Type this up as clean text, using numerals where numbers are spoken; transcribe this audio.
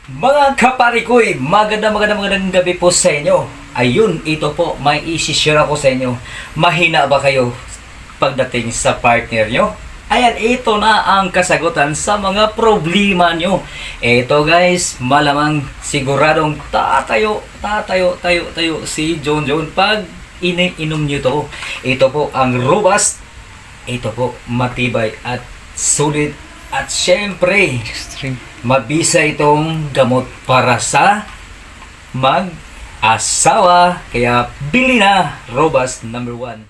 Mga kaparikoy, magandang gabi po sa inyo. Ayun, ito po, may isi-share ako sa inyo. Mahina ba kayo pagdating sa partner nyo? Ayan, ito na ang kasagutan sa mga problema nyo. Ito guys, malamang siguradong tayo si John pag iniinom nyo to. Ito po ang robust. Ito po, matibay at sulit. At syempre, mabisa itong gamot para sa mag-asawa. Kaya bili na, Robust #1.